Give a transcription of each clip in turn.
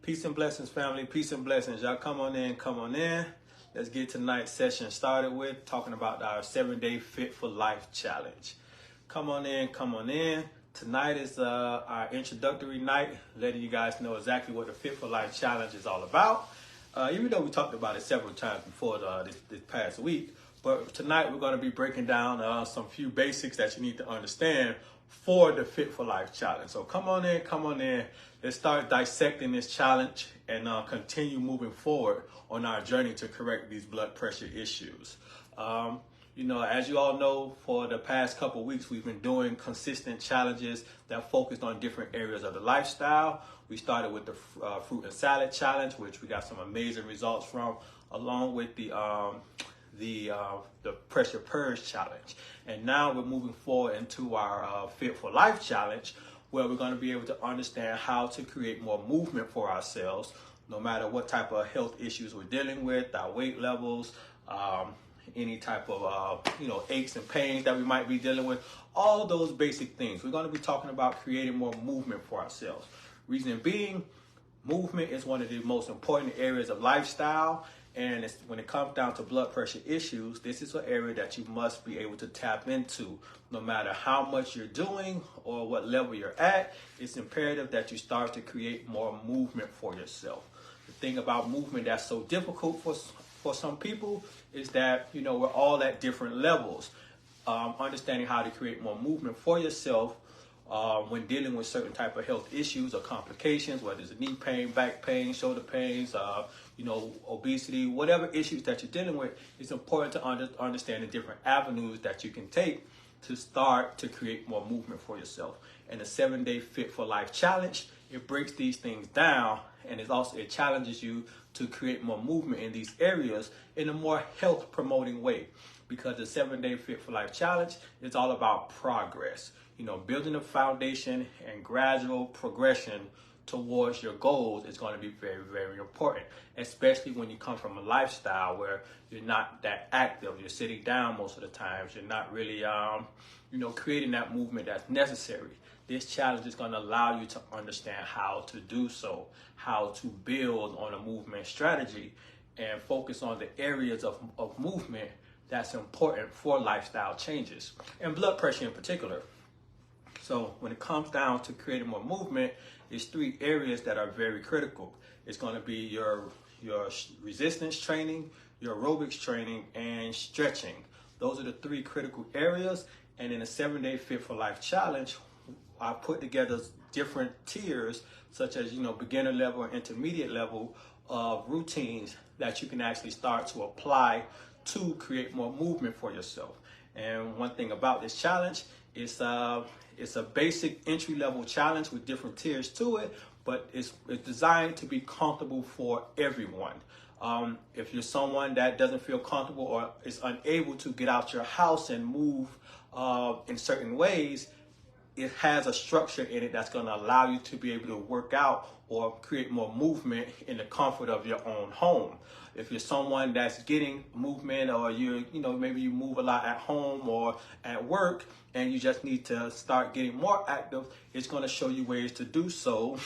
Peace and blessings, family. Peace and blessings. Y'all come on in, come on in. Let's get tonight's session started with talking about our 7-day Fit for Life challenge. Come on in, come on in. Tonight is our introductory night, letting you guys know exactly what the Fit for Life challenge is all about. Even though we talked about it several times before this past week, but tonight we're going to be breaking down some few basics that you need to understand for the Fit for Life challenge. So come on in, come on in. Let's start dissecting this challenge and continue moving forward on our journey to correct these blood pressure issues. As you all know, for the past couple of weeks, we've been doing consistent challenges that focused on different areas of the lifestyle. We started with the fruit and salad challenge, which we got some amazing results from, along with the pressure purge challenge. And now we're moving forward into our Fit for Life challenge, where we're going to be able to understand how to create more movement for ourselves, no matter what type of health issues we're dealing with, our weight levels, any type of aches and pains that we might be dealing with, all those basic things. We're going to be talking about creating more movement for ourselves. Reason being, movement is one of the most important areas of lifestyle. And when it comes down to blood pressure issues, this is an area that you must be able to tap into. No matter how much you're doing or what level you're at, it's imperative that you start to create more movement for yourself. The thing about movement that's so difficult for some people is that, we're all at different levels. Understanding how to create more movement for yourself when dealing with certain type of health issues or complications, whether it's knee pain, back pain, shoulder pains, obesity, whatever issues that you're dealing with, it's important to understand the different avenues that you can take to start to create more movement for yourself. And the 7-day Fit for Life challenge, it breaks these things down, and it challenges you to create more movement in these areas in a more health promoting way. Because the 7-day Fit for Life challenge is all about progress, building a foundation, and gradual progression towards your goals is going to be very, very important, especially when you come from a lifestyle where you're not that active. You're sitting down most of the times. You're not really, creating that movement that's necessary. This challenge is going to allow you to understand how to do so, how to build on a movement strategy and focus on the areas of movement that's important for lifestyle changes and blood pressure in particular. So when it comes down to creating more movement, there's 3 areas that are very critical. It's going to be your resistance training, your aerobics training, and stretching. Those are the 3 critical areas. And in a 7-day Fit for Life challenge, I put together different tiers, such as, beginner level and intermediate level of routines that you can actually start to apply to create more movement for yourself. And one thing about this challenge is it's a basic entry-level challenge with different tiers to it, but it's designed to be comfortable for everyone. If you're someone that doesn't feel comfortable or is unable to get out your house and move in certain ways, it has a structure in it that's going to allow you to be able to work out or create more movement in the comfort of your own home. If you're someone that's getting movement, or maybe you move a lot at home or at work, and you just need to start getting more active, it's going to show you ways to do so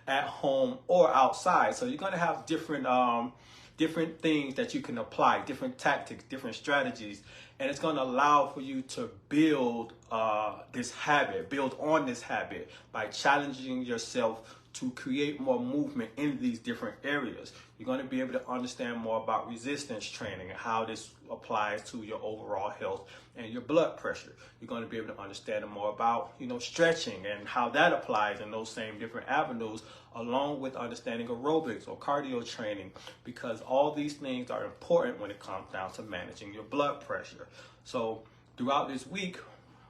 at home or outside. So you're going to have different things that you can apply, different tactics, different strategies, and it's going to allow for you to build on this habit by challenging yourself to create more movement in these different areas. You're going to be able to understand more about resistance training and how this applies to your overall health and your blood pressure. You're going to be able to understand more about, stretching and how that applies in those same different avenues, along with understanding aerobics or cardio training, because all these things are important when it comes down to managing your blood pressure. So throughout this week,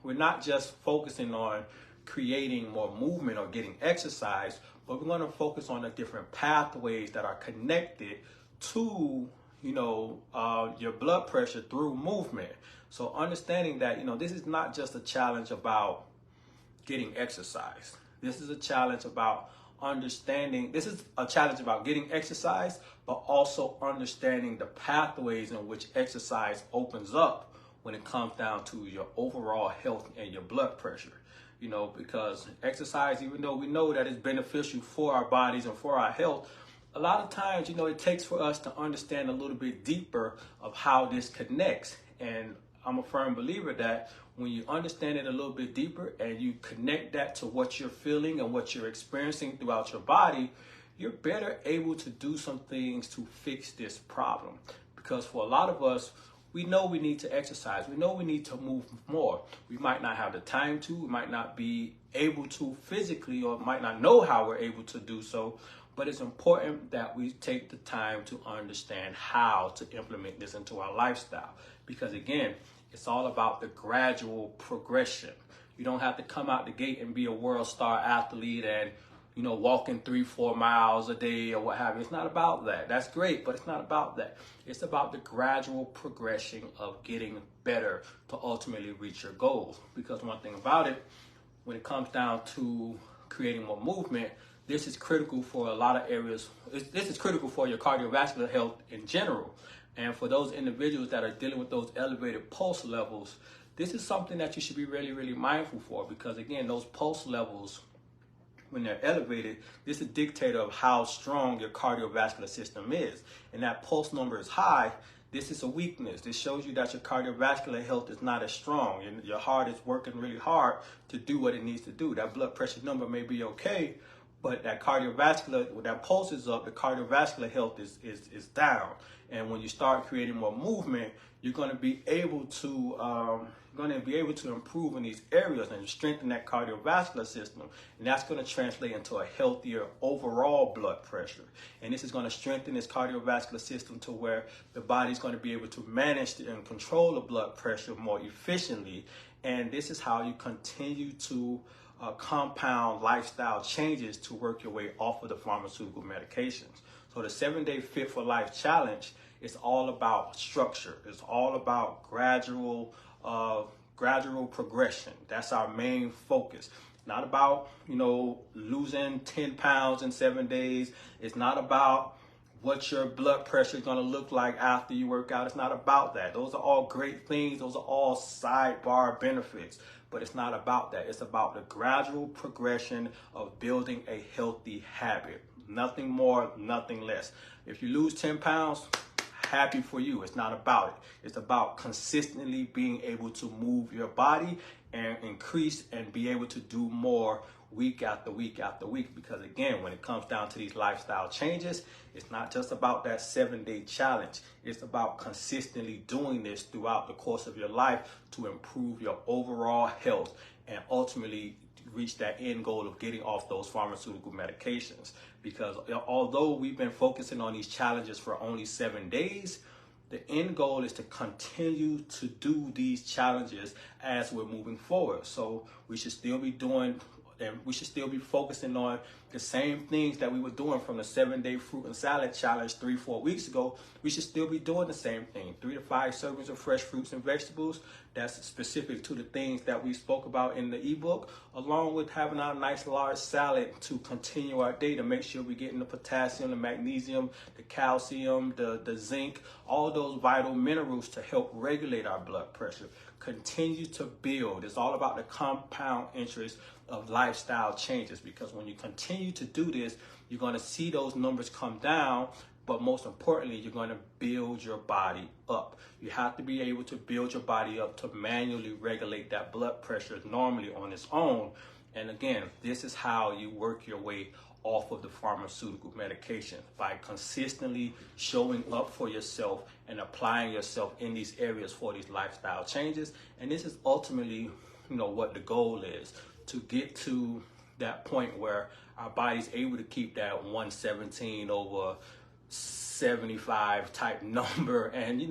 we're not just focusing on creating more movement or getting exercise, but we're going to focus on the different pathways that are connected to, your blood pressure through movement. So understanding that, this is not just a challenge about getting exercise. This is a challenge about getting exercise, but also understanding the pathways in which exercise opens up when it comes down to your overall health and your blood pressure. because exercise, even though we know that it's beneficial for our bodies and for our health, a lot of times, it takes for us to understand a little bit deeper of how this connects. And I'm a firm believer that when you understand it a little bit deeper and you connect that to what you're feeling and what you're experiencing throughout your body, you're better able to do some things to fix this problem. Because for a lot of us, we know we need to exercise. We know we need to move more. We might not have the time to, we might not be able to physically, or might not know how we're able to do so. But it's important that we take the time to understand how to implement this into our lifestyle. Because again, it's all about the gradual progression. You don't have to come out the gate and be a world star athlete and, walking 3-4 miles a day or what have you. It's not about that. That's great, but it's not about that. It's about the gradual progression of getting better to ultimately reach your goals. Because one thing about it, when it comes down to creating more movement, this is critical for a lot of areas. This is critical for your cardiovascular health in general. And for those individuals that are dealing with those elevated pulse levels, this is something that you should be really, really mindful for. Because again, those pulse levels, when they're elevated, this is a dictator of how strong your cardiovascular system is. And that pulse number is high, this is a weakness. This shows you that your cardiovascular health is not as strong and your heart is working really hard to do what it needs to do. That blood pressure number may be okay, but that cardiovascular, when that pulse is up, the cardiovascular health is down. And when you start creating more movement, you're going to be able to improve in these areas and strengthen that cardiovascular system. And that's going to translate into a healthier overall blood pressure. And this is going to strengthen this cardiovascular system to where the body's going to be able to manage and control the blood pressure more efficiently. And this is how you continue to compound lifestyle changes to work your way off of the pharmaceutical medications. So the 7-Day Fit for Life Challenge is all about structure. It's all about gradual progression. That's our main focus. Not about, losing 10 pounds in 7 days. It's not about what your blood pressure is going to look like after you work out. It's not about that. Those are all great things. Those are all sidebar benefits. But it's not about that. It's about the gradual progression of building a healthy habit. Nothing more, nothing less. If you lose 10 pounds, happy for you. It's not about it. It's about consistently being able to move your body and increase and be able to do more week after week after week. Because again, when it comes down to these lifestyle changes, it's not just about that 7-day challenge. It's about consistently doing this throughout the course of your life to improve your overall health and ultimately reach that end goal of getting off those pharmaceutical medications. Because although we've been focusing on these challenges for only 7 days, the end goal is to continue to do these challenges as we're moving forward. So we should still be doing, and we should still be focusing on the same things that we were doing from the 7-Day Fruit and Salad Challenge 3-4 weeks ago. We should still be doing the same thing. 3 to 5 servings of fresh fruits and vegetables. That's specific to the things that we spoke about in the ebook, along with having our nice large salad to continue our day to make sure we're getting the potassium, the magnesium, the calcium, the zinc, all those vital minerals to help regulate our blood pressure. Continue to build. It's all about the compound interest of lifestyle changes, because when you continue to do this, you're going to see those numbers come down, but most importantly, you're going to build your body up. You have to be able to build your body up to manually regulate that blood pressure normally on its own. And again, this is how you work your way off of the pharmaceutical medication, by consistently showing up for yourself and applying yourself in these areas for these lifestyle changes. And this is ultimately, what the goal is, to get to that point where our body's able to keep that 117 over 75 type number, and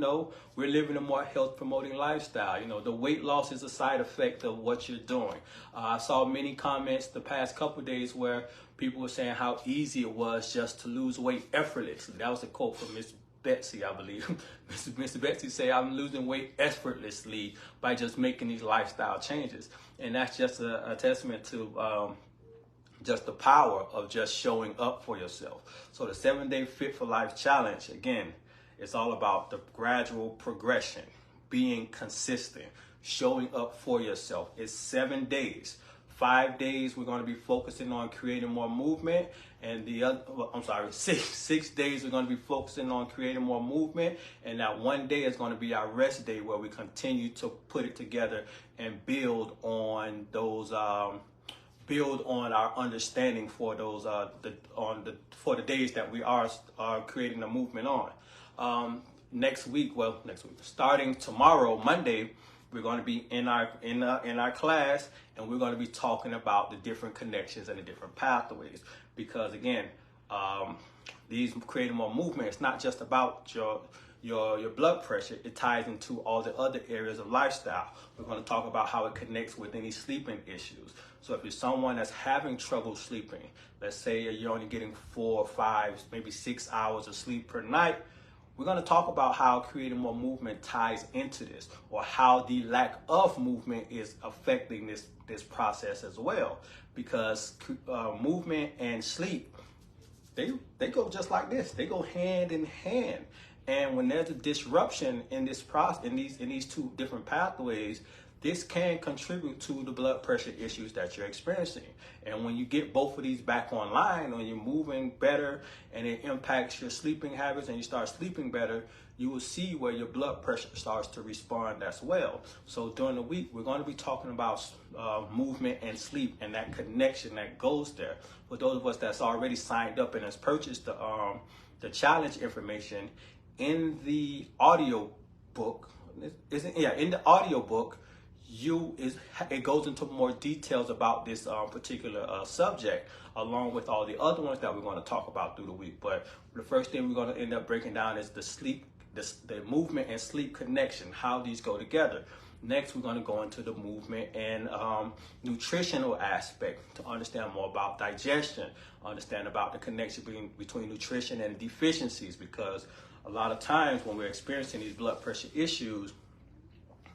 we're living a more health promoting lifestyle. The weight loss is a side effect of what you're doing. I saw many comments the past couple of days where people were saying how easy it was just to lose weight effortlessly. That was a quote from Miss Betsy, I believe. Mr. Betsy say, I'm losing weight effortlessly by just making these lifestyle changes. And that's just a testament to just the power of just showing up for yourself. So the 7-Day Fit for Life Challenge, again, it's all about the gradual progression, being consistent, showing up for yourself. It's 7 days, 5 days we're going to be focusing on creating more movement, and the other, six days we're going to be focusing on creating more movement, and that one day is going to be our rest day where we continue to put it together and build on those build on our understanding for those for the days that we are creating the movement on. Next week, starting tomorrow, Monday, we're going to be in our class, and we're going to be talking about the different connections and the different pathways. Because again, these creating more movement, it's not just about your blood pressure. It ties into all the other areas of lifestyle. We're going to talk about how it connects with any sleeping issues. So if you're someone that's having trouble sleeping, let's say you're only getting 4 or 5, maybe 6 hours of sleep per night, we're going to talk about how creating more movement ties into this, or how the lack of movement is affecting this process as well. Because movement and sleep, they go just like this. They go hand in hand. And when there's a disruption in this process, in these two different pathways, this can contribute to the blood pressure issues that you're experiencing. And when you get both of these back online, when you're moving better and it impacts your sleeping habits and you start sleeping better, you will see where your blood pressure starts to respond as well. So during the week, we're going to be talking about movement and sleep and that connection that goes there. For those of us that's already signed up and has purchased the challenge information, in the audio book, it goes into more details about this particular subject, along with all the other ones that we're going to talk about through the week. But the first thing we're going to end up breaking down is the movement and sleep connection, how these go together. Next, we're going to go into the movement and nutritional aspect to understand more about digestion, understand about the connection between nutrition and deficiencies, because a lot of times when we're experiencing these blood pressure issues,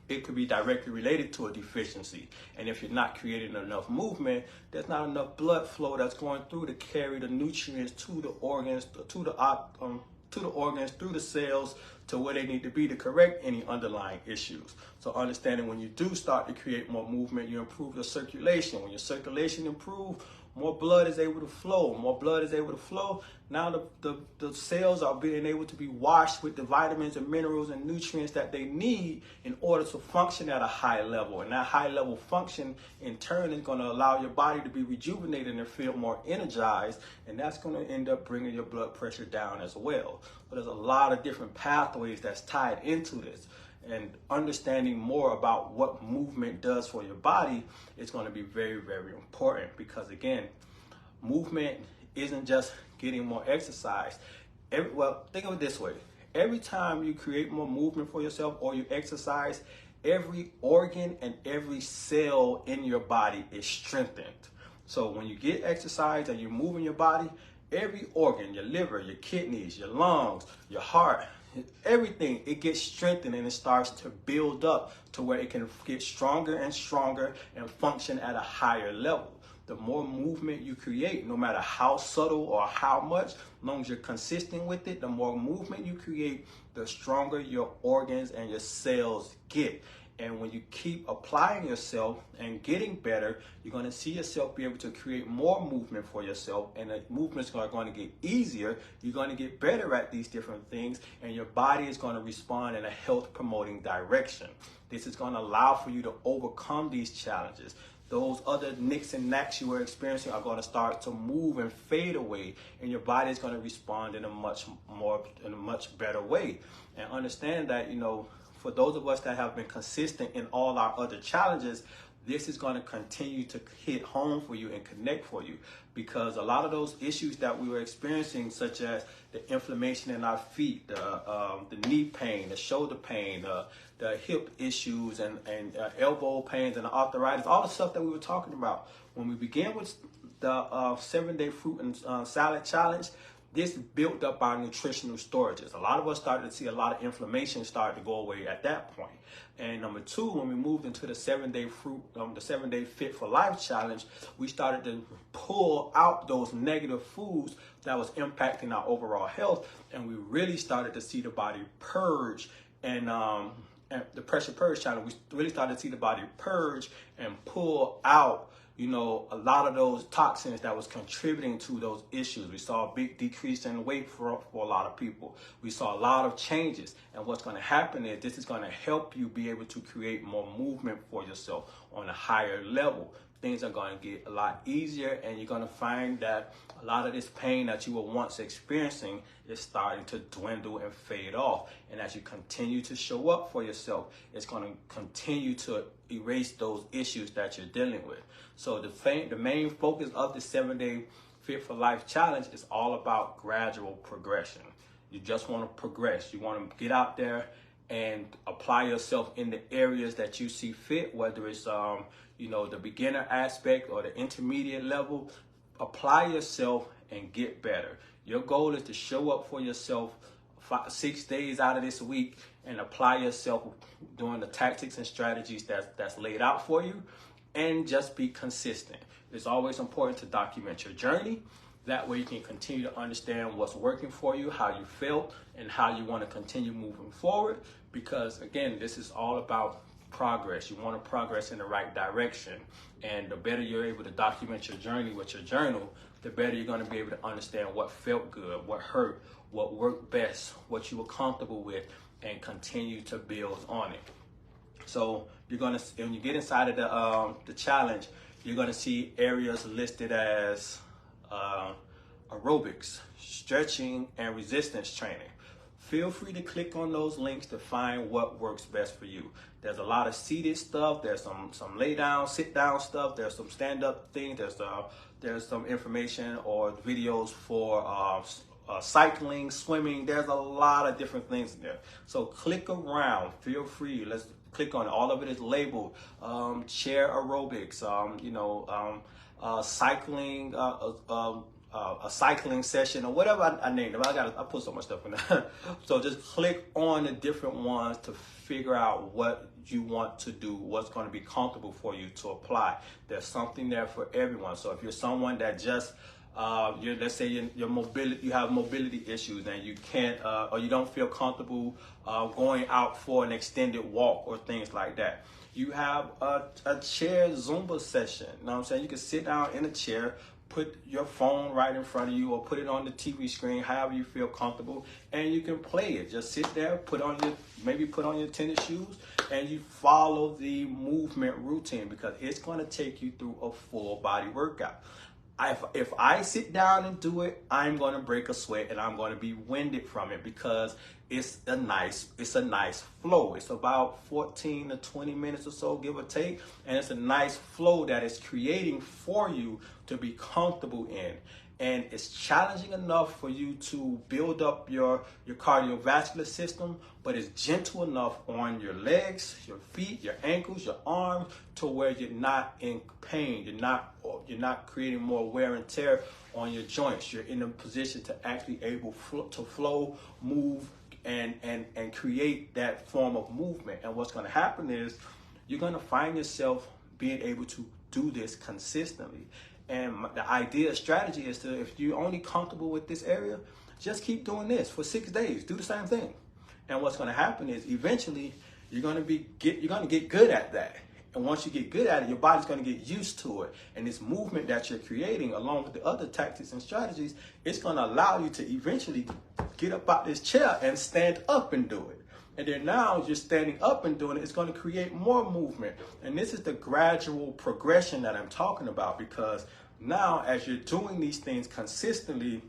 it could be directly related to a deficiency. And if you're not creating enough movement, there's not enough blood flow that's going through to carry the nutrients to the organs, through the cells, to where they need to be to correct any underlying issues. So understanding when you do start to create more movement, you improve your circulation. When your circulation improves, more blood is able to flow. More blood is able to flow. Now the cells are being able to be washed with the vitamins and minerals and nutrients that they need in order to function at a high level. And that high level function in turn is going to allow your body to be rejuvenated and feel more energized. And that's going to end up bringing your blood pressure down as well. But there's a lot of different pathways that's tied into this. And understanding more about what movement does for your body is going to be very, very important, because again, movement isn't just getting more exercise. Think of it this way. Every time you create more movement for yourself or you exercise, every organ and every cell in your body is strengthened. So when you get exercise and you're moving your body, every organ, your liver, your kidneys, your lungs, your heart, everything, it gets strengthened and it starts to build up to where it can get stronger and stronger and function at a higher level. The more movement you create, no matter how subtle or how much, as long as you're consistent with it, the more movement you create, the stronger your organs and your cells get. And when you keep applying yourself and getting better, you're going to see yourself be able to create more movement for yourself, and the movements are going to get easier. You're going to get better at these different things, and your body is going to respond in a health promoting direction. This is going to allow for you to overcome these challenges. Those other nicks and knacks you were experiencing are going to start to move and fade away, and your body is going to respond in a much better way. And understand that, for those of us that have been consistent in all our other challenges, this is going to continue to hit home for you and connect for you, because a lot of those issues that we were experiencing, such as the inflammation in our feet, the knee pain, the shoulder pain, the hip issues, and elbow pains and the arthritis, all the stuff that we were talking about. When we began with the 7-day fruit and salad challenge, this built up our nutritional storages. A lot of us started to see a lot of inflammation start to go away at that point. And number two, when we moved into the 7-day the 7-day Fit for Life challenge, we started to pull out those negative foods that was impacting our overall health, and we really started to see the body purge. And the pressure purge challenge, we really started to see the body purge and pull out a lot of those toxins that was contributing to those issues. We saw a big decrease in weight for a lot of people. We saw a lot of changes. And what's going to happen is this is going to help you be able to create more movement for yourself on a higher level. Things are going to get a lot easier, and you're going to find that a lot of this pain that you were once experiencing is starting to dwindle and fade off. And as you continue to show up for yourself, it's going to continue to erase those issues that you're dealing with. So the main focus of the 7-day Fit for Life challenge is all about gradual progression. You just want to progress. You want to get out there and apply yourself in the areas that you see fit, whether it's the beginner aspect or the intermediate level. Apply yourself and get better. Your goal is to show up for yourself 6 days out of this week and apply yourself doing the tactics and strategies that's laid out for you, and just be consistent. It's always important to document your journey. That way you can continue to understand what's working for you, how you felt, and how you want to continue moving forward. Because again, this is all about progress. You want to progress in the right direction. And the better you're able to document your journey with your journal, the better you're going to be able to understand what felt good, what hurt, what worked best, what you were comfortable with, and continue to build on it. So when you get inside of the challenge, you're going to see areas listed as aerobics, stretching, and resistance training. Feel free to click on those links to find what works best for you. There's a lot of seated stuff. There's some lay down, sit down stuff. There's some stand up things. There's some information or videos for cycling, swimming. There's a lot of different things in there. So click around. Feel free. Let's click on it. All of it is labeled chair aerobics. Cycling. A cycling session or whatever I named them. I put so much stuff in there. So just click on the different ones to figure out what you want to do, what's going to be comfortable for you to apply. There's something there for everyone. So if you're someone that just let's say your mobility, you have mobility issues and you can't or you don't feel comfortable going out for an extended walk or things like that, you have a chair Zumba session. You know what I'm saying? You can sit down in a chair, put your phone right in front of you or put it on the TV screen, however you feel comfortable, and you can play it. Just sit there, put on your tennis shoes, and you follow the movement routine, because it's going to take you through a full body workout. If I sit down and do it, I'm going to break a sweat and I'm going to be winded from it, because it's a nice flow. It's about 14 to 20 minutes or so, give or take. And it's a nice flow that is creating for you to be comfortable in. And it's challenging enough for you to build up your cardiovascular system, but it's gentle enough on your legs, your feet, your ankles, your arms, to where you're not in pain. You're not creating more wear and tear on your joints. You're in a position to actually able to flow, move, and create that form of movement. And what's going to happen is you're going to find yourself being able to do this consistently. And the strategy is to, if you're only comfortable with this area, just keep doing this for 6 days. Do the same thing. And what's going to happen is eventually you're going to get good at that. And once you get good at it, your body's going to get used to it. And this movement that you're creating, along with the other tactics and strategies, it's going to allow you to eventually get up out this chair and stand up and do it. And then now you're standing up and doing it, it's going to create more movement. And this is the gradual progression that I'm talking about, because now as you're doing these things consistently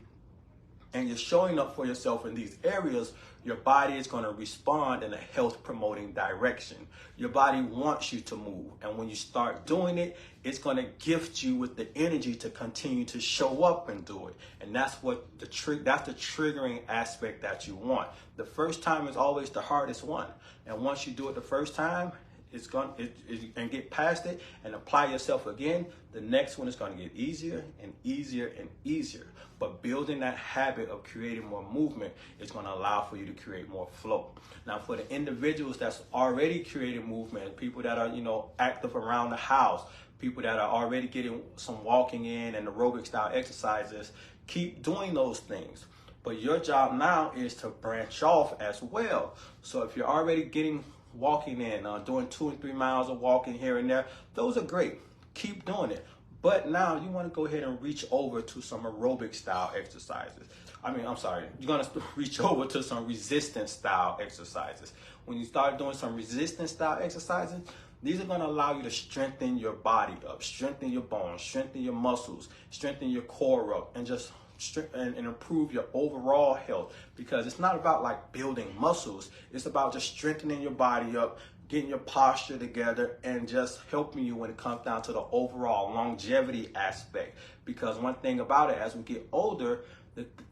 and you're showing up for yourself in these areas, your body is going to respond in a health promoting direction. Your body wants you to move. And when you start doing it, it's going to gift you with the energy to continue to show up and do it. And that's the triggering aspect that you want. The first time is always the hardest one. And once you do it the first time, and get past it and apply yourself again, the next one is going to get easier and easier and easier. But building that habit of creating more movement is going to allow for you to create more flow. Now, for the individuals that's already creating movement, people that are active around the house, people that are already getting some walking in and aerobic style exercises, keep doing those things. But your job now is to branch off as well. So if you're already walking in, doing 2 and 3 miles of walking here and there, those are great. Keep doing it. But now you want to go ahead and reach over to some aerobic style exercises. You're going to reach over to some resistance style exercises. When you start doing some resistance style exercises, these are going to allow you to strengthen your body up, strengthen your bones, strengthen your muscles, strengthen your core up, and just and improve your overall health. Because it's not about like building muscles. It's about just strengthening your body up, getting your posture together, and just helping you when it comes down to the overall longevity aspect. Because one thing about it, as we get older,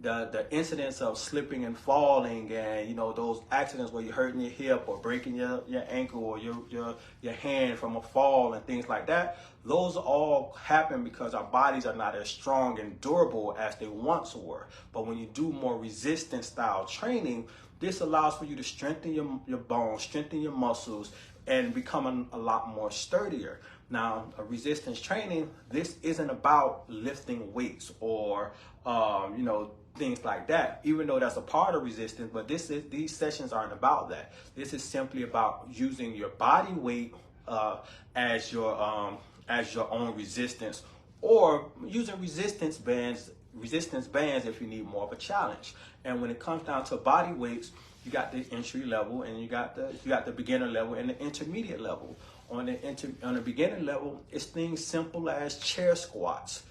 the incidence of slipping and falling, and those accidents where you're hurting your hip or breaking your ankle or your hand from a fall and things like that, those all happen because our bodies are not as strong and durable as they once were. But when you do more resistance style training, this allows for you to strengthen your bones, strengthen your muscles, and become a lot more sturdier. Now, a resistance training, this isn't about lifting weights or things like that, even though that's a part of resistance, but these sessions aren't about that. This is simply about using your body weight as your own resistance, or using resistance bands if you need more of a challenge. And when it comes down to body weights, you got the entry level, and you got the beginner level and the intermediate level. On the beginner level, it's things simple as chair squats.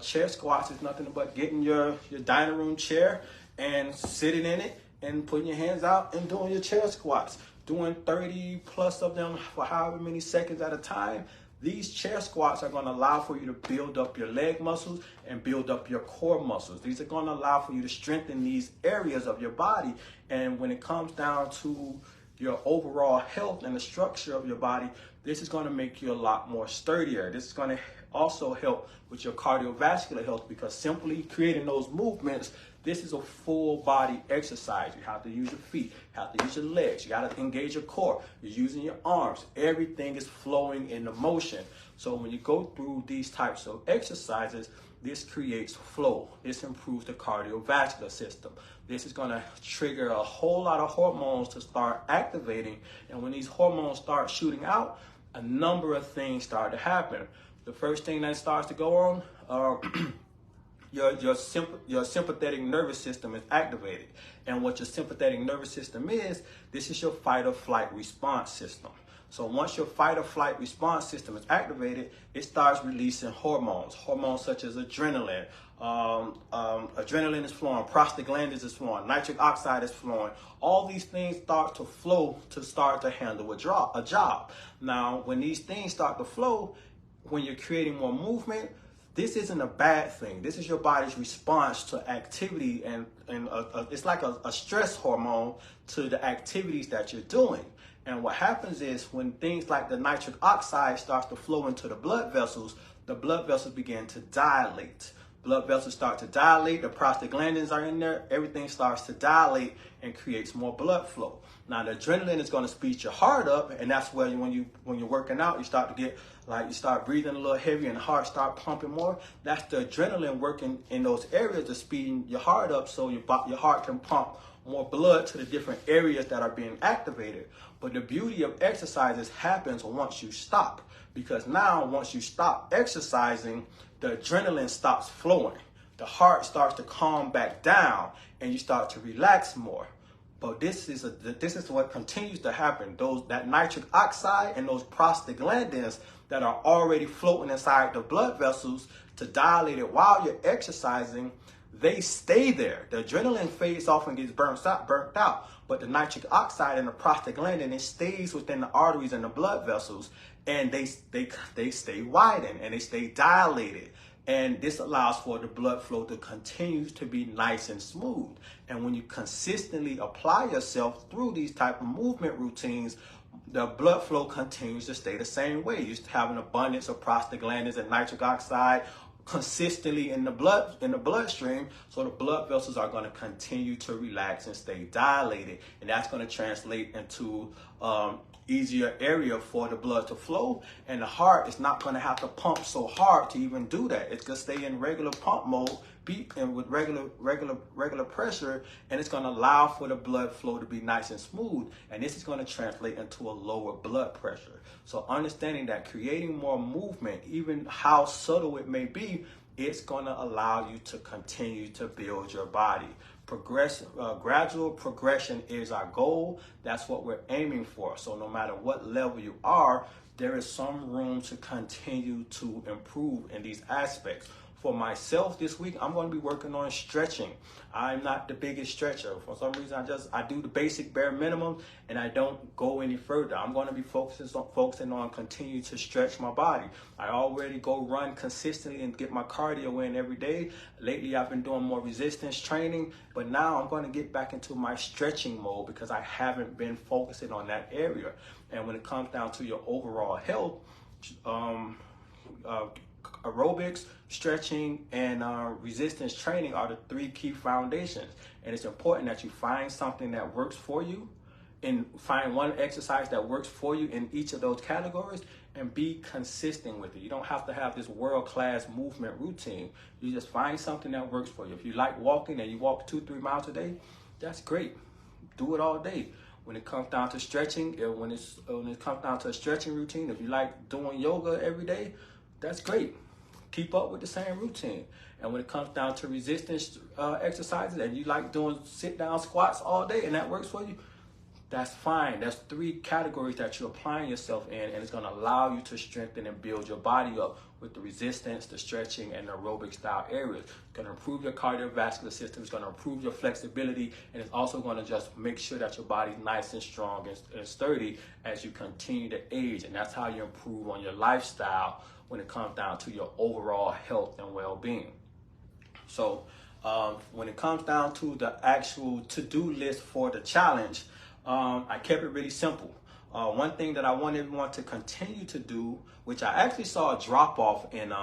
Chair squats is nothing but getting your dining room chair and sitting in it and putting your hands out and doing your chair squats, doing 30 plus of them for however many seconds at a time. These chair squats are going to allow for you to build up your leg muscles and build up your core muscles. These are going to allow for you to strengthen these areas of your body. And when it comes down to your overall health and the structure of your body, this is going to make you a lot more sturdier. This is going to also help with your cardiovascular health, because simply creating those movements, this is a full body exercise. You have to use your feet, you have to use your legs, you got to engage your core, you're using your arms. Everything is flowing in the motion. So when you go through these types of exercises, this creates flow. This improves the cardiovascular system. This is going to trigger a whole lot of hormones to start activating. And when these hormones start shooting out, a number of things start to happen. The first thing that starts to go on, your sympathetic nervous system is activated. And what your sympathetic nervous system is, this is your fight or flight response system. So once your fight or flight response system is activated, it starts releasing hormones such as adrenaline. Adrenaline is flowing, prostaglandins is flowing, nitric oxide is flowing. All these things start to flow to start to handle a job. Now, when these things start to flow, when you're creating more movement, this isn't a bad thing. This is your body's response to activity, and it's like a stress hormone to the activities that you're doing. And what happens is when things like the nitric oxide starts to flow into the blood vessels begin to dilate. Blood vessels start to dilate, the prostaglandins are in there, everything starts to dilate and creates more blood flow. Now the adrenaline is going to speed your heart up, and that's where when you're working out, you start to get you start breathing a little heavier and the heart start pumping more. That's the adrenaline working in those areas to speeding your heart up, so your heart can pump more blood to the different areas that are being activated. But the beauty of exercises happens once you stop, because now once you stop exercising, the adrenaline stops flowing. The heart starts to calm back down and you start to relax more. But this is what continues to happen. That nitric oxide and those prostaglandins that are already floating inside the blood vessels to dilate it while you're exercising, they stay there. The adrenaline fades off and gets burnt out, but the nitric oxide and the prostaglandin, it stays within the arteries and the blood vessels, and they stay widened and they stay dilated. And this allows for the blood flow to continue to be nice and smooth. And when you consistently apply yourself through these type of movement routines, the blood flow continues to stay the same way. You have an abundance of prostaglandins and nitric oxide consistently in the bloodstream, so the blood vessels are going to continue to relax and stay dilated, and that's going to translate into easier area for the blood to flow, and the heart is not going to have to pump so hard to even do that. It's going to stay in regular pump mode beat and with regular pressure, and it's going to allow for the blood flow to be nice and smooth, and this is going to translate into a lower blood pressure. So understanding that creating more movement, even how subtle it may be, it's going to allow you to continue to build your body. Gradual progression is our goal. That's what we're aiming for. So no matter what level you are, there is some room to continue to improve in these aspects. For myself this week, I'm going to be working on stretching. I'm not the biggest stretcher. For some reason, I do the basic bare minimum and I don't go any further. I'm going to be focusing on continue to stretch my body. I already go run consistently and get my cardio in every day. Lately, I've been doing more resistance training, but now I'm going to get back into my stretching mode because I haven't been focusing on that area. And when it comes down to your overall health, aerobics, stretching, and resistance training are the three key foundations. And it's important that you find something that works for you and find one exercise that works for you in each of those categories and be consistent with it. You don't have to have this world-class movement routine. You just find something that works for you. If you like walking and you walk 2-3 miles a day, that's great. Do it all day. When it comes down to stretching, when it comes down to a stretching routine, if you like doing yoga every day, that's great. Keep up with the same routine. And when it comes down to resistance exercises and you like doing sit-down squats all day and that works for you, that's fine. That's three categories that you're applying yourself in, and it's going to allow you to strengthen and build your body up with the resistance, the stretching, and the aerobic style areas. It's going to improve your cardiovascular system. It's going to improve your flexibility, and it's also going to just make sure that your body's nice and strong and sturdy as you continue to age. And that's how you improve on your lifestyle when it comes down to your overall health and well-being. So when it comes down to the actual to-do list for the challenge, I kept it really simple. One thing that I want everyone to continue to do, which I actually saw a drop off in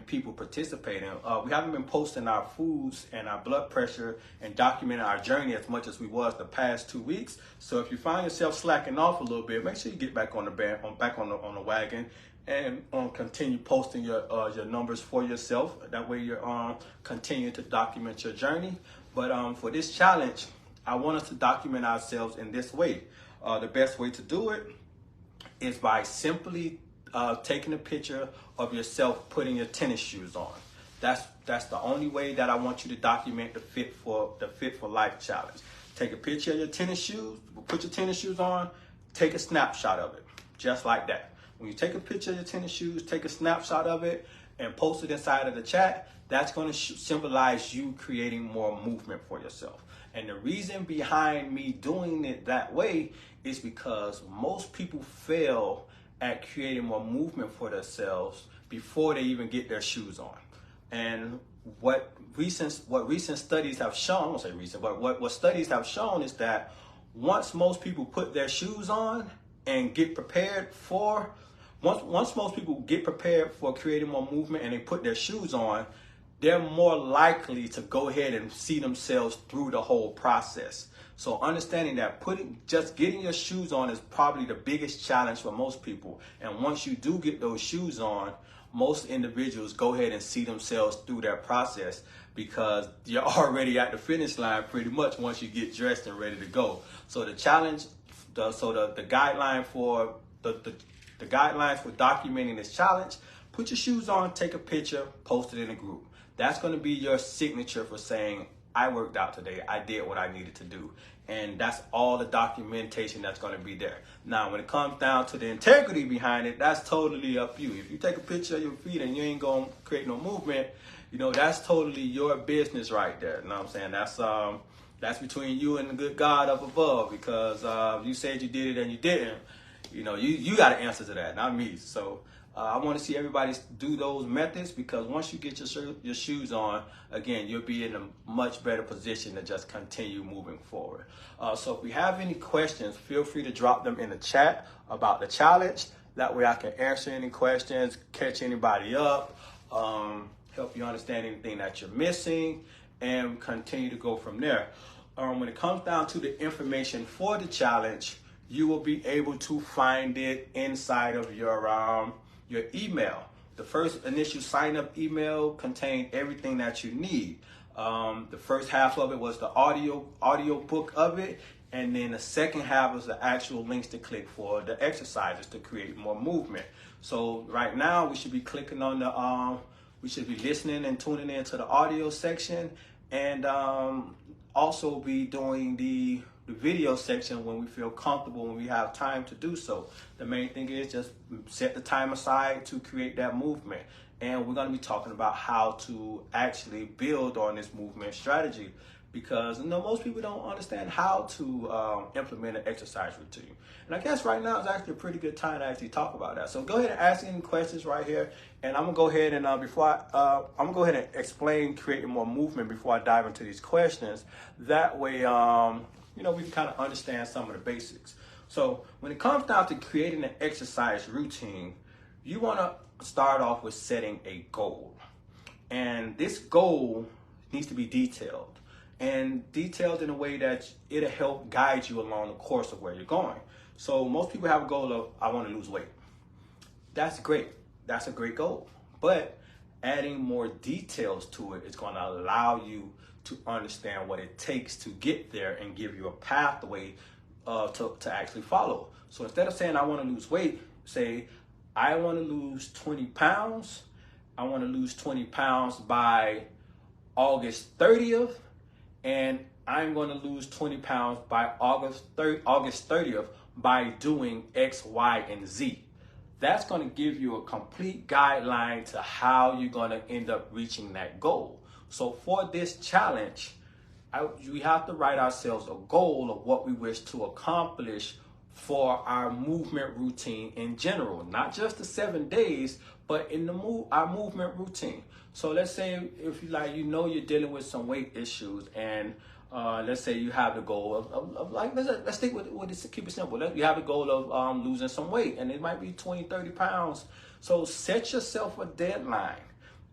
people participating. We haven't been posting our foods and our blood pressure and documenting our journey as much as we was the past 2 weeks. So if you find yourself slacking off a little bit, make sure you get back on the wagon and continue posting your numbers for yourself. That way you're continuing to document your journey. But for this challenge, I want us to document ourselves in this way. The best way to do it is by simply taking a picture of yourself putting your tennis shoes on. That's the only way that I want you to document the Fit for Life challenge. Take a picture of your tennis shoes, put your tennis shoes on, take a snapshot of it, just like that. When you take a picture of your tennis shoes, take a snapshot of it, and post it inside of the chat, that's going to symbolize you creating more movement for yourself. And the reason behind me doing it that way is because most people fail at creating more movement for themselves before they even get their shoes on. And what recent studies have shown, I won't say recent, but what studies have shown is that once most people put their shoes on and get prepared for, once most people get prepared for creating more movement and they put their shoes on, they're more likely to go ahead and see themselves through the whole process. So understanding that just getting your shoes on is probably the biggest challenge for most people. And once you do get those shoes on, most individuals go ahead and see themselves through that process because you're already at the finish line pretty much once you get dressed and ready to go. So the challenge, the guideline for the guidelines for documenting this challenge, put your shoes on, take a picture, post it in a group. That's going to be your signature for saying, I worked out today. I did what I needed to do. And that's all the documentation that's going to be there. Now, when it comes down to the integrity behind it, that's totally up to you. If you take a picture of your feet and you ain't going to create no movement, that's totally your business right there. You know what I'm saying? That's between you and the good God up above, because you said you did it and you didn't. You got to answer to that, not me. So I want to see everybody do those methods, because once you get your shoes on, again, you'll be in a much better position to just continue moving forward. So if we have any questions, feel free to drop them in the chat about the challenge. That way I can answer any questions, catch anybody up, help you understand anything that you're missing, and continue to go from there. When it comes down to the information for the challenge, you will be able to find it inside of your email. The first initial sign up email contained everything that you need. The first half of it was the audio book of it, and then the second half was the actual links to click for the exercises to create more movement. So right now we should be clicking on the we should be listening and tuning into the audio section, and also be doing the video section when we feel comfortable, when we have time to do so. The main thing is just set the time aside to create that movement. And we're going to be talking about how to actually build on this movement strategy, because most people don't understand how to implement an exercise routine. And I guess right now is actually a pretty good time to actually talk about that. So go ahead and ask any questions right here, and I'm gonna go ahead and I'm gonna go ahead and explain creating more movement before I dive into these questions. That way, we can kind of understand some of the basics. So when it comes down to creating an exercise routine, you want to start off with setting a goal, and this goal needs to be detailed. And detailed in a way that it'll help guide you along the course of where you're going. So most people have a goal of, I want to lose weight. That's great. That's a great goal. But adding more details to it is going to allow you to understand what it takes to get there and give you a pathway to actually follow. So instead of saying, I want to lose weight, say, I want to lose 20 pounds. I want to lose 20 pounds by August 30th. And I'm going to lose 20 pounds by August 30th by doing X, Y, and Z. That's going to give you a complete guideline to how you're going to end up reaching that goal. So for this challenge, we have to write ourselves a goal of what we wish to accomplish for our movement routine in general, not just the 7 days, but in our movement routine. So let's say if you're dealing with some weight issues, and let's say you have the goal of let's stick with this, keep it simple. You have the goal of losing some weight, and it might be 20, 30 pounds. So set yourself a deadline.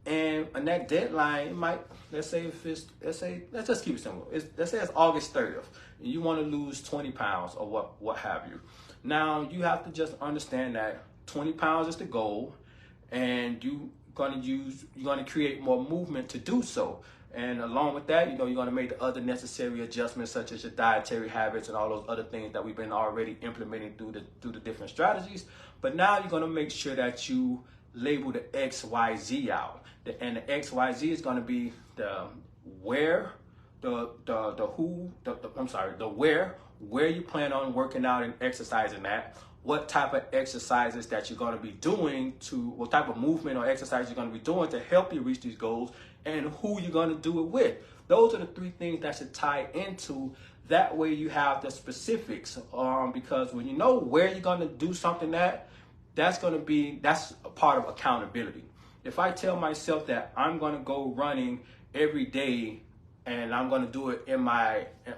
And that deadline might, let's just keep it simple. Let's say it's August 30th, and you want to lose 20 pounds or what have you. Now you have to just understand that 20 pounds is the goal, and you're going to create more movement to do so. And along with that, you're going to make the other necessary adjustments, such as your dietary habits and all those other things that we've been already implementing through the different strategies. But now you're going to make sure that you label the XYZ out. And the XYZ is going to be the where, the where you plan on working out and exercising at, what type of exercises that you're going to be doing, what type of movement or exercise you're going to be doing to help you reach these goals, and who you're going to do it with. Those are the three things that should tie into. That way you have the specifics, because when you know where you're going to do something that's a part of accountability. If I tell myself that I'm going to go running every day, and I'm going to do it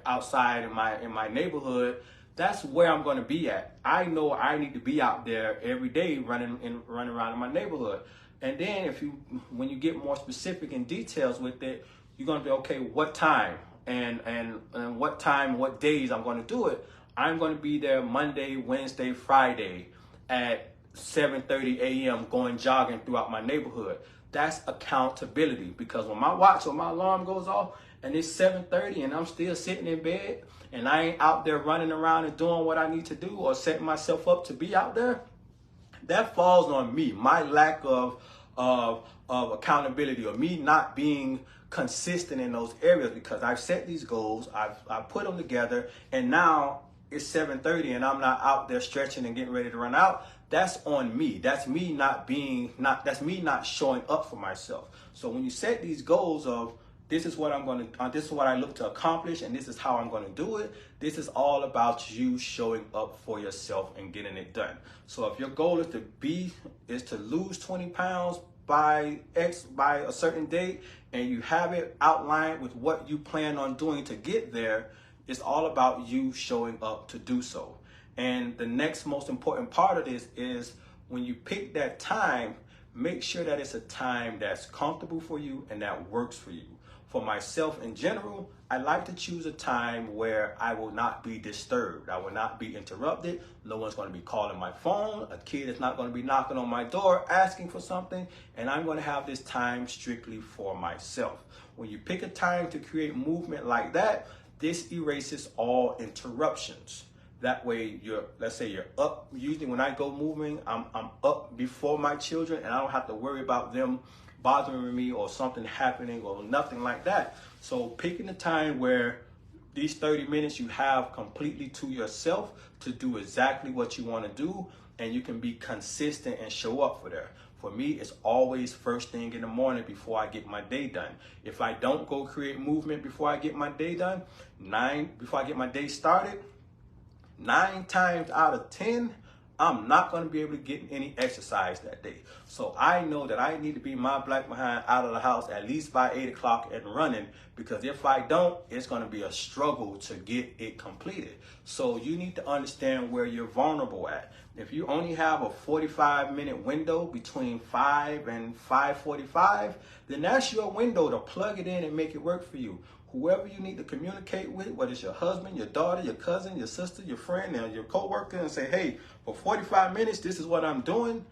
outside in my neighborhood, that's where I'm going to be at. I know I need to be out there every day running around in my neighborhood. And then when you get more specific and details with it, you're going to be, okay, what time and what time, what days I'm going to do it. I'm going to be there Monday, Wednesday, Friday at 7:30 a.m. going jogging throughout my neighborhood. That's accountability, because when my alarm goes off and it's 7:30 and I'm still sitting in bed and I ain't out there running around and doing what I need to do or setting myself up to be out there, that falls on me. My lack of accountability, or me not being consistent in those areas, because I've set these goals, I've put them together, and now it's 7:30 and I'm not out there stretching and getting ready to run out. That's on me. That's me that's me not showing up for myself. So when you set these goals of, this is what I look to accomplish, and this is how I'm going to do it, this is all about you showing up for yourself and getting it done. So if your goal is to lose 20 pounds by a certain date, and you have it outlined with what you plan on doing to get there, it's all about you showing up to do so. And the next most important part of this is, when you pick that time, make sure that it's a time that's comfortable for you and that works for you. for myself in general, I like to choose a time where I will not be disturbed. I will not be interrupted. No one's going to be calling my phone. A kid is not going to be knocking on my door asking for something. And I'm going to have this time strictly for myself. When you pick a time to create movement like that, this erases all interruptions. That way, let's say you're up. Usually when I go moving, I'm up before my children, and I don't have to worry about them bothering me or something happening or nothing like that. So picking a time where these 30 minutes you have completely to yourself to do exactly what you want to do, and you can be consistent and show up for that. For me, it's always first thing in the morning before I get my day done. If I don't go create movement before I get my day done, before I get my day started, 9 times out of 10, I'm not going to be able to get any exercise that day. So I know that I need to be my black behind out of the house at least by 8 o'clock and running, because if I don't, it's going to be a struggle to get it completed. So you need to understand where you're vulnerable at. If you only have a 45-minute window between 5 and 5:45, then that's your window to plug it in and make it work for you. Whoever you need to communicate with, whether it's your husband, your daughter, your cousin, your sister, your friend, or your coworker, and say, hey, for 45 minutes, this is what I'm doing.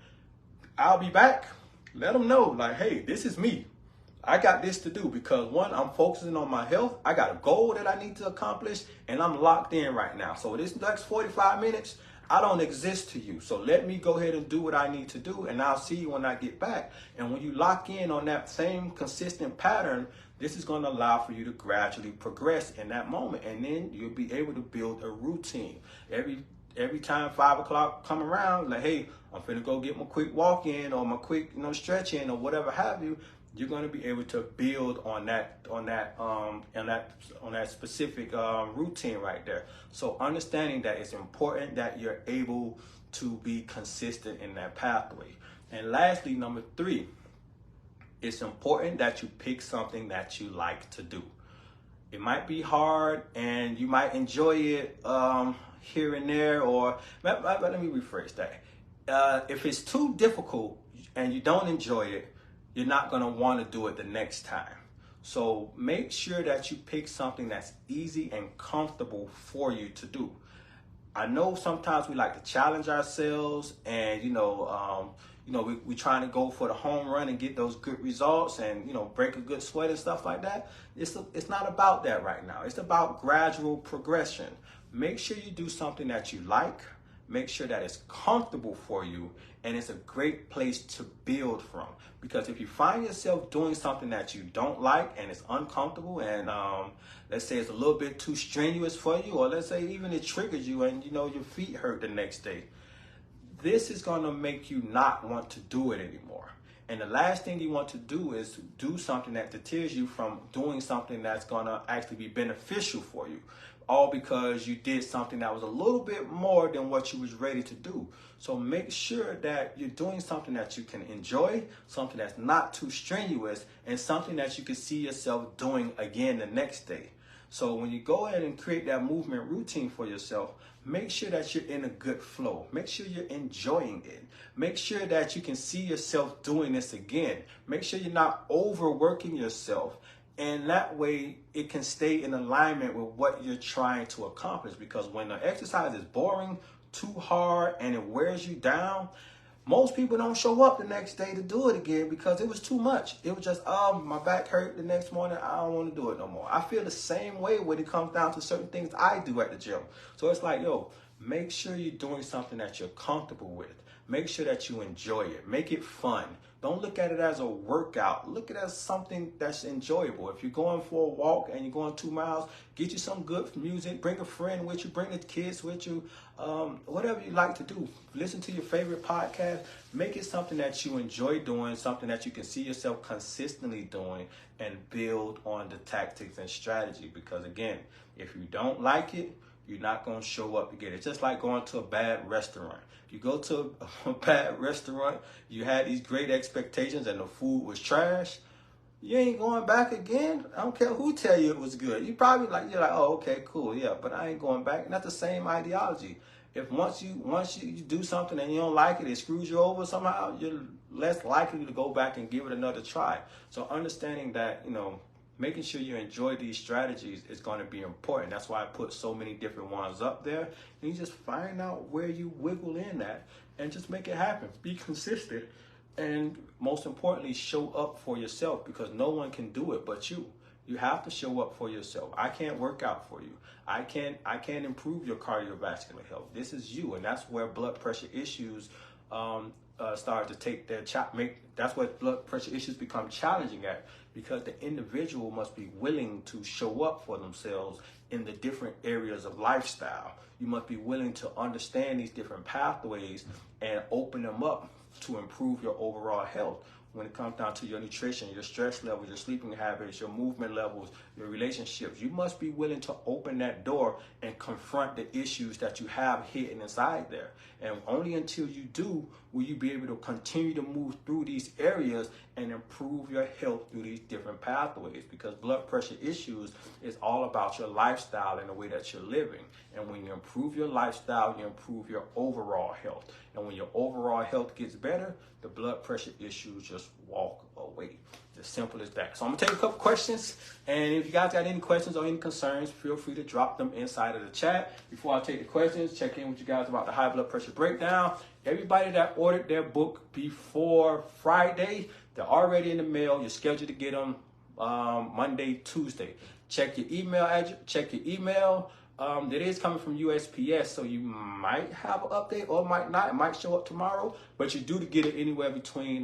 I'll be back. Let them know, like, hey, this is me. I got this to do, because one, I'm focusing on my health. I got a goal that I need to accomplish, and I'm locked in right now. So this next 45 minutes, I don't exist to you. So let me go ahead and do what I need to do, and I'll see you when I get back. And when you lock in on that same consistent pattern, this is going to allow for you to gradually progress in that moment. And then you'll be able to build a routine. Every time 5 o'clock come around, like, hey, I'm finna go get my quick walk in or my quick, stretch in or whatever have you. You're going to be able to build on that specific routine right there. So understanding that it's important that you're able to be consistent in that pathway. And lastly, number 3, it's important that you pick something that you like to do. It might be hard and you might enjoy it here and there, or let me rephrase that. If it's too difficult and you don't enjoy it, you're not going to want to do it the next time. So make sure that you pick something that's easy and comfortable for you to do. I know sometimes we like to challenge ourselves, and we trying to go for the home run and get those good results, and break a good sweat and stuff like that. It's not about that right now. It's about gradual progression. Make sure you do something that you like. Make sure that it's comfortable for you, and it's a great place to build from. Because if you find yourself doing something that you don't like and it's uncomfortable, and let's say it's a little bit too strenuous for you, or let's say even it triggers you and your feet hurt the next day, this is going to make you not want to do it anymore. And the last thing you want to do is do something that deters you from doing something that's going to actually be beneficial for you, all because you did something that was a little bit more than what you was ready to do. So make sure that you're doing something that you can enjoy, something that's not too strenuous, and something that you can see yourself doing again the next day. So when you go ahead and create that movement routine for yourself, make sure that you're in a good flow. Make sure you're enjoying it. Make sure that you can see yourself doing this again. Make sure you're not overworking yourself. And that way it can stay in alignment with what you're trying to accomplish. Because when the exercise is boring, too hard, and it wears you down, most people don't show up the next day to do it again because it was too much. It was just, my back hurt the next morning. I don't want to do it no more. I feel the same way when it comes down to certain things I do at the gym. So it's like, make sure you're doing something that you're comfortable with. Make sure that you enjoy it. Make it fun. Don't look at it as a workout. Look at it as something that's enjoyable. If you're going for a walk and you're going 2 miles, get you some good music. Bring a friend with you. Bring the kids with you. Whatever you like to do. Listen to your favorite podcast. Make it something that you enjoy doing, something that you can see yourself consistently doing, and build on the tactics and strategy. Because again, if you don't like it, you're not going to show up to get it. It's just like going to a bad restaurant. You go to a bad restaurant, you had these great expectations and the food was trash, you ain't going back again. I don't care who tell you it was good. You're like, oh, okay, cool, yeah, but I ain't going back. And that's the same ideology. If once you do something and you don't like it screws you over somehow, you're less likely to go back and give it another try. So understanding that, making sure you enjoy these strategies is going to be important. That's why I put so many different ones up there. And you just find out where you wiggle in at and just make it happen. Be consistent. And most importantly, show up for yourself, because no one can do it but you. You have to show up for yourself. I can't work out for you. I can't improve your cardiovascular health. This is you, and that's where blood pressure issues start to take their that's what blood pressure issues become challenging at, because the individual must be willing to show up for themselves in the different areas of lifestyle. You must be willing to understand these different pathways and open them up to improve your overall health. When it comes down to your nutrition, your stress levels, your sleeping habits, your movement levels, your relationships, you must be willing to open that door and confront the issues that you have hidden inside there. And only until you do will you be able to continue to move through these areas and improve your health through these different pathways, because blood pressure issues is all about your lifestyle and the way that you're living. And when you improve your lifestyle, you improve your overall health. And when your overall health gets better, the blood pressure issues just walk away. As simple as that. So I'm gonna take a couple questions, and if you guys got any questions or any concerns, feel free to drop them inside of the chat. Before I take the questions, check in with you guys about the high blood pressure breakdown. Everybody that ordered their book before Friday, they're already in the mail. You're scheduled to get them Monday, Tuesday. Check your email address. Check your email. It is coming from USPS, so you might have an update or might not. It might show up tomorrow, but you do get it anywhere between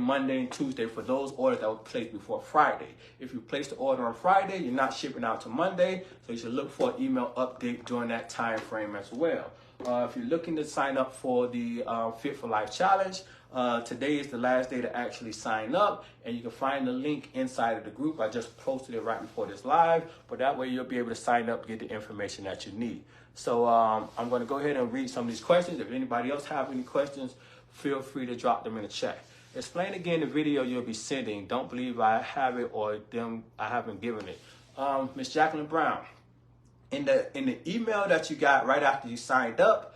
Monday and Tuesday for those orders that were placed before Friday. If you place the order on Friday, you're not shipping out to Monday, so you should look for an email update during that time frame as well. If you're looking to sign up for the Fit for Life Challenge, today is the last day to actually sign up, and you can find the link inside of the group. I just posted it right before this live, but that way you'll be able to sign up, get the information that you need. So I'm going to go ahead and read some of these questions. If anybody else have any questions, feel free to drop them in the chat. Explain again the video you'll be sending. Don't believe I have it or I haven't given it. Miss Jacqueline Brown, in the email that you got right after you signed up,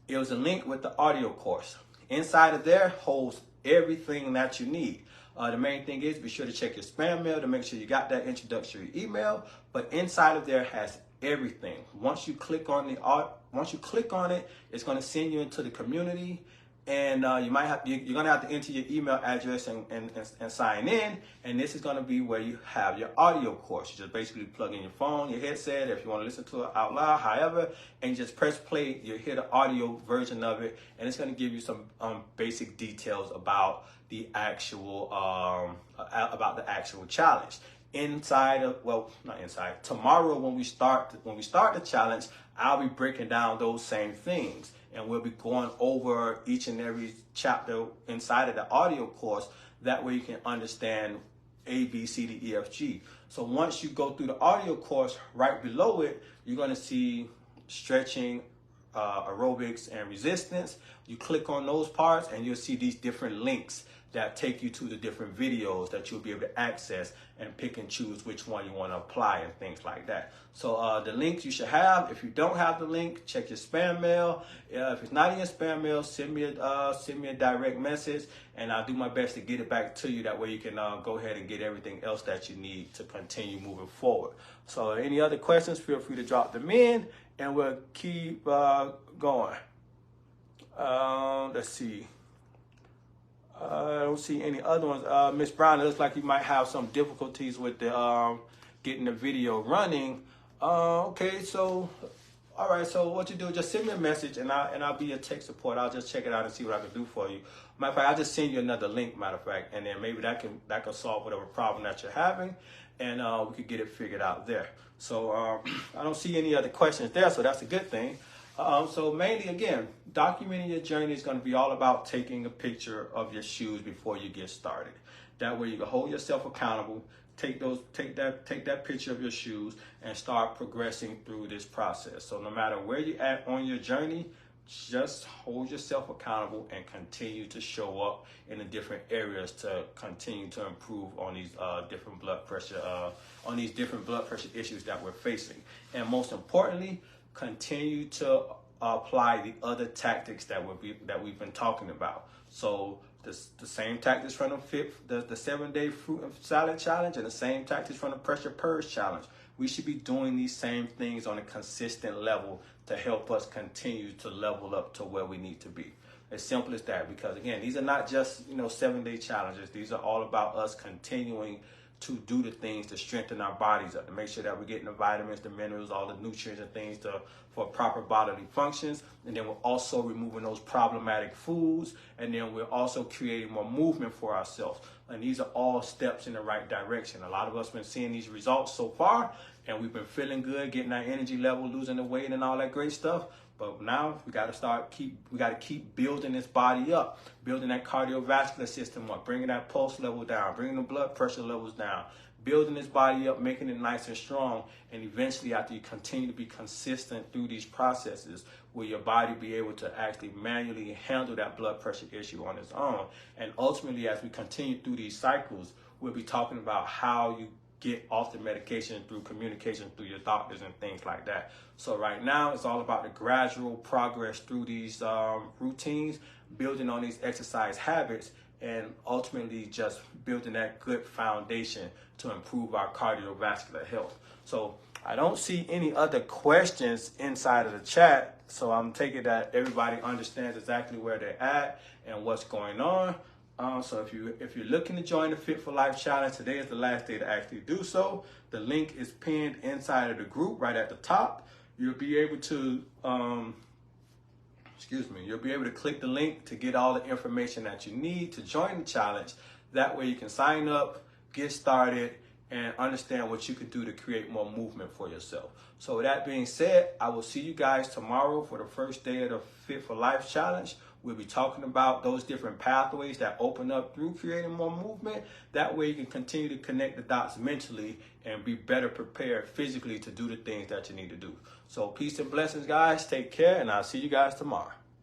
it was a link with the audio course. Inside of there holds everything that you need. The main thing is be sure to check your spam mail to make sure you got that introductory email. But inside of there has everything. Once you click on it, it's going to send you into the community. And you're gonna have to enter your email address and sign in. And this is gonna be where you have your audio course. You just basically plug in your phone, your headset, if you want to listen to it out loud, however, and you just press play. You'll hear the audio version of it, and it's gonna give you some basic details about the actual challenge. Tomorrow when we start the challenge, I'll be breaking down those same things. And we'll be going over each and every chapter inside of the audio course. That way you can understand A, B, C, D, E, F, G. So once you go through the audio course, right below it, you're going to see stretching, aerobics, and resistance. You click on those parts and you'll see these different links that take you to the different videos that you'll be able to access and pick and choose which one you want to apply and things like that. So the links you should have. If you don't have the link, check your spam mail. If it's not in your spam mail, send me a direct message, and I'll do my best to get it back to you. That way you can go ahead and get everything else that you need to continue moving forward. So any other questions, feel free to drop them in, and we'll keep going. Let's see. I don't see any other ones. Miss Brown, it looks like you might have some difficulties with the getting the video running. Okay, so all right. So what you do? Just send me a message, and I'll be your tech support. I'll just check it out and see what I can do for you. Matter of fact, I'll just send you another link. Matter of fact, and then maybe that can solve whatever problem that you're having, and we could get it figured out there. So I don't see any other questions there, so that's a good thing. So mainly, again, documenting your journey is going to be all about taking a picture of your shoes before you get started. That way you can hold yourself accountable, take that picture of your shoes, and start progressing through this process. So no matter where you're at on your journey, just hold yourself accountable and continue to show up in the different areas to continue to improve on these different blood pressure issues that we're facing. And most importantly, continue to apply the other tactics that we've been talking about. So the same tactics from the 7-day fruit and salad challenge and the same tactics from the pressure purge challenge. We should be doing these same things on a consistent level to help us continue to level up to where we need to be. As simple as that, because again, these are not just 7-day challenges. These are all about us continuing to do the things to strengthen our bodies up, to make sure that we're getting the vitamins, the minerals, all the nutrients and things for proper bodily functions. And then we're also removing those problematic foods. And then we're also creating more movement for ourselves. And these are all steps in the right direction. A lot of us have been seeing these results so far, and we've been feeling good, getting our energy level, losing the weight and all that great stuff. But now we got to keep building this body up, building that cardiovascular system up, bringing that pulse level down, bringing the blood pressure levels down, building this body up, making it nice and strong. And eventually, after you continue to be consistent through these processes, will your body be able to actually manually handle that blood pressure issue on its own? And ultimately, as we continue through these cycles, we'll be talking about how you get off the medication through communication through your doctors and things like that. So right now, it's all about the gradual progress through these routines, building on these exercise habits, and ultimately just building that good foundation to improve our cardiovascular health. So I don't see any other questions inside of the chat, so I'm taking that everybody understands exactly where they're at and what's going on. So if you're looking to join the Fit for Life Challenge, today is the last day to actually do so. The link is pinned inside of the group right at the top. You'll be able to you'll be able to click the link to get all the information that you need to join the challenge. That way you can sign up, get started, and understand what you can do to create more movement for yourself. So with that being said, I will see you guys tomorrow for the first day of the Fit for Life Challenge. We'll be talking about those different pathways that open up through creating more movement. That way you can continue to connect the dots mentally and be better prepared physically to do the things that you need to do. So peace and blessings, guys. Take care, and I'll see you guys tomorrow.